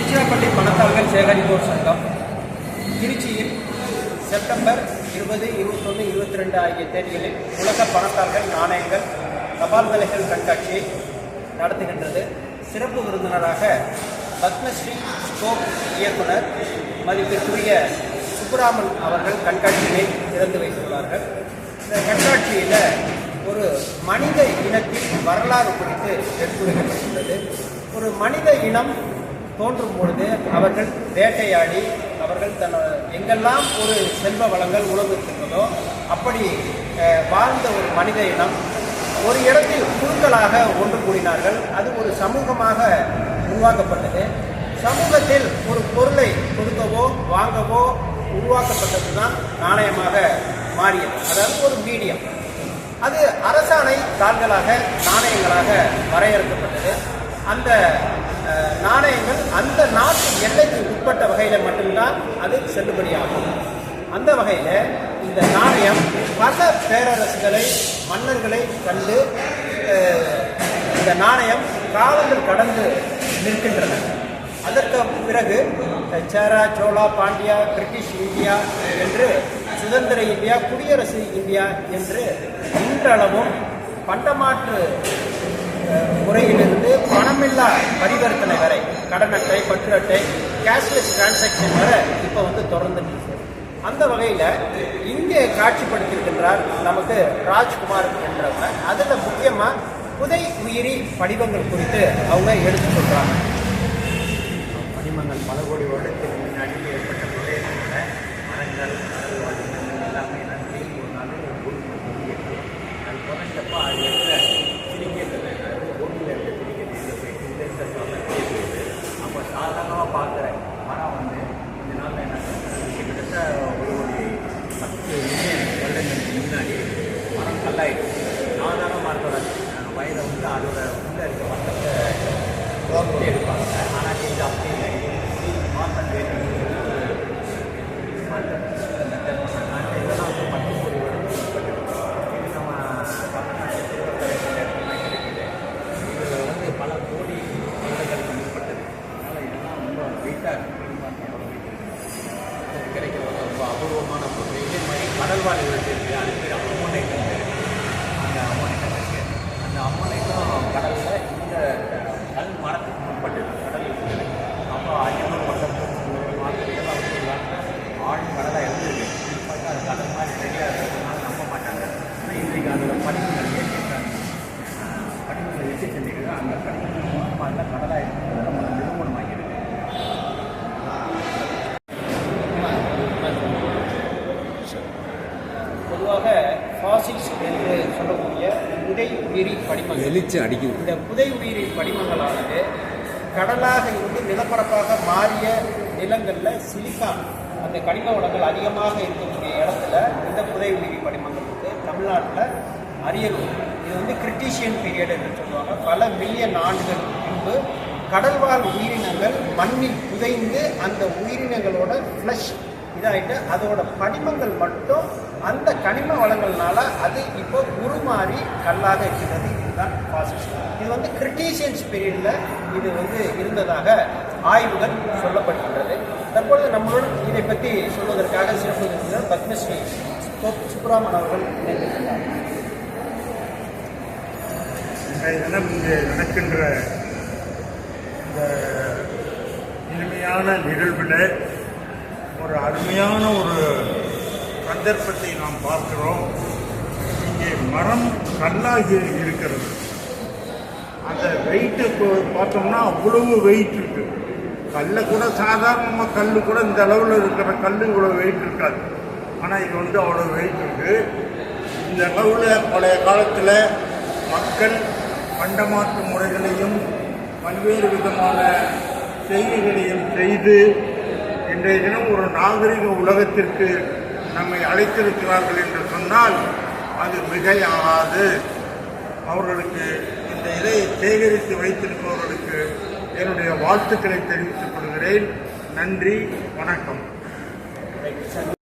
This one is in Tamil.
திருச்சிராப்பள்ளி பணத்தாள்கள் சேகரிப்போர் சங்கம் திருச்சியில் செப்டம்பர் 20, 21, 22 ஆகிய தேதிகளில் உலக பணத்தாள்கள், நாணயங்கள், தபால் தலைகள் கண்காட்சியை நடத்துகின்றது. சிறப்பு விருந்தினராக பத்மஸ்ரீ ஸ்கோப் இயக்குனர் மதிப்பிற்குரிய சுப்புராமன் அவர்கள் கண்காட்சியை திறந்து வைத்துள்ளார்கள். இந்த கண்காட்சியில் ஒரு மனித இனத்தின் வரலாறு குறித்து எடுத்துரைக்கப்பட்டுள்ளது. ஒரு மனித இனம் தோன்றும் பொழுது அவர்கள் வேட்டையாடி அவர்கள் எங்கெல்லாம் ஒரு செல்வ வளங்கள் உணவு இருக்கின்றதோ அப்படி வாழ்ந்த ஒரு மனித இனம் ஒரு இடத்தில் குழுக்களாக ஒன்று கூடினார்கள். அது ஒரு சமூகமாக உருவாக்கப்பட்டது. சமூகத்தில் ஒரு பொருளை கொடுக்கவோ வாங்கவோ உருவாக்கப்பட்டது தான் நாணயமாக மாறியது. அதாவது ஒரு மீடியம். அது அரசாணை தாள்களாக நாணயங்களாக வரையறுக்கப்பட்டது. அந்த நாணயங்கள் அந்த நாட்டு எல்லைக்கு உட்பட்ட வகையில் மட்டும்தான் அது செல்லுபடியாகும். அந்த வகையில் இந்த நாணயம் பல பேரரசுகளை, மன்னர்களை கண்டு இந்த நாணயம் காலங்கள் கடந்து நிற்கின்றன. அதற்கு பிறகு சேரா, சோழா, பாண்டியா, பிரிட்டிஷ் இந்தியா என்று சுதந்திர இந்தியா, குடியரசு இந்தியா என்று இன்றளவும் பண்டமாற்று முறையிலிருந்து பணமில்லா பரிவர்த்தனை வரை, கடன் அட்டை, பற்று அட்டை, கேஷ்லெஸ் டிரான்சாக்ஷன் வரை இப்போ தொடர்ந்து அந்த வகையில் இங்கே காட்சிப்படுத்தியிருக்கின்றார் நமக்கு ராஜ்குமார் என்றவங்க. அதில் முக்கியமாக புதை உயிரி படிவங்கள் குறித்து அவங்க எடுத்து சொல்கிறாங்க. படிமங்கள் பல கோடி வருடத்துக்கு முன்னாடி ஏற்பட்ட பிரதேசத்தில் மரங்கள், எல்லாமே நன்றி ஒரு நாள் அது குறைஞ்சப்போ அது இருக்கிற சிலிக்கேட்டை பூமியில் இருக்க சிலிக்கேட்டை போய் அப்போ சாதாரணமாக பார்க்குற மரம் இந்த நாளில் என்ன கிட்டத்தட்ட ஒரு 10 மில்லியன் வருடங்களுக்கு முன்னாடி மரம் கல்லாயிடுச்சு. சாதாரண மரத்தோட வயதை அதோட உள்ள இருக்க மரத்தை எடுப்பாங்க. ஆனால் இது அப்படி இல்லை. மாற்றம் இதெல்லாம் 10 கோடி வருடம் இது நம்ம தமிழ்நாட்டில் கிடைக்குது. இதில் பல கோடி வருடங்களுக்கு முற்பட்டது. அதனால் இதெல்லாம் ரொம்ப வெயிட்டாக கிடைக்கிறது ரொம்ப அபூர்வமான பொருள். இதே மாதிரி கடல்வாழ் இருக்குது. அது பேர் அம்மோனைட்டம் பேர். அந்த அம்மோனைட்டம் இருக்குது. அந்த அம்மோனைட்டம் கடலில் இந்த கல் மரத்துக்கு முற்பட்டது. கடல் இருக்குது. அப்போ 500 வருடத்துக்கு ஆழ் கடலாக இருந்தது. பார்த்தா அது கடல் மாதிரி சரியாக இருக்கிறதுனால நம்ப மாட்டாங்க. ஆனால் இன்றைக்கு அதில் படிப்புகள் ஏற்றிருக்காங்க. படிப்புகள் வச்சு செஞ்சுக்கிறது. அந்த படிப்புகள் மூலமாக அதில் கடலாக இருக்கிறது நம்ம நிறுவனமாகிறது. பொதுவாக ஃபாசில்ஸ் என்று சொல்லக்கூடிய புதை உயிரி படிமங்கள் வெளிச்சு அடிக்கும். இந்த புதை உயிரி படிமங்களானது கடலாக இருந்து நிலப்பரப்பாக மாறிய நிலங்களில் சிலிக்கா அந்த கனிம வளங்கள் அதிகமாக இருக்கக்கூடிய இடத்துல இந்த புதை உயிரி படிமங்கள் தமிழ்நாட்டில் அரியலூர். இது கிரிட்டிஷியன் பீரியட் என்று சொல்லுவாங்க. பல மில்லியன் ஆண்டுகள் முன்பு கடல்வாழ் உயிரினங்கள் மண்ணில் புதைந்து அந்த உயிரினங்களோட ஃப்ளஷ் இதாகிட்டு அதோட படிமங்கள் மட்டும் அந்த கனிம வளங்கள்னால அது இப்போ உருமாறி கல்லாக இருக்கிறது. இதுதான் ஃபாசில்ஸ். இது கிரிட்டிஷியன்ஸ் பீரியடில் இது இருந்ததாக ஆய்வுகள் சொல்லப்படுகின்றது. தற்பொழுது நம்மளுடன் இதை பற்றி சொல்வதற்காக சிறப்பு விருந்தினர் பத்மஸ்ரீ சுப்புராமன் அவர்கள் இணைந்திருக்கிறார். இன்றைய தினம் இங்கே நடக்கின்ற இந்த இனிமையான நிகழ்வில் ஒரு அருமையான ஒரு சந்தர்ப்பத்தை நாம் பார்க்கிறோம். இங்கே மரம் கல்லாகி இருக்கிறது. அந்த வெயிட்டு பார்த்தோம்னா அவ்வளவு வெயிட் இருக்கு. கல்லை கூட சாதாரணமாக கல் கூட இந்த அளவில் இருக்கிற கல் இவ்வளோ வெயிட் இருக்காது. ஆனால் இது அவ்வளோ வெயிட் இருக்கு. இந்த அளவில் பழைய காலத்தில் மக்கள் பண்டமாற்று முறைகளையும் பல்வேறு விதமான செய்திகளையும் செய்து இன்றைய தினம் ஒரு நாகரிக உலகத்திற்கு நம்மை அழைத்திருக்கிறார்கள் என்று சொன்னால் அது மிகையாகாது. அவர்களுக்கு இந்த இதை சேகரித்து வைத்திருப்பவர்களுக்கு என்னுடைய வாழ்த்துக்களை தெரிவித்துக் கொள்கிறேன். நன்றி, வணக்கம்.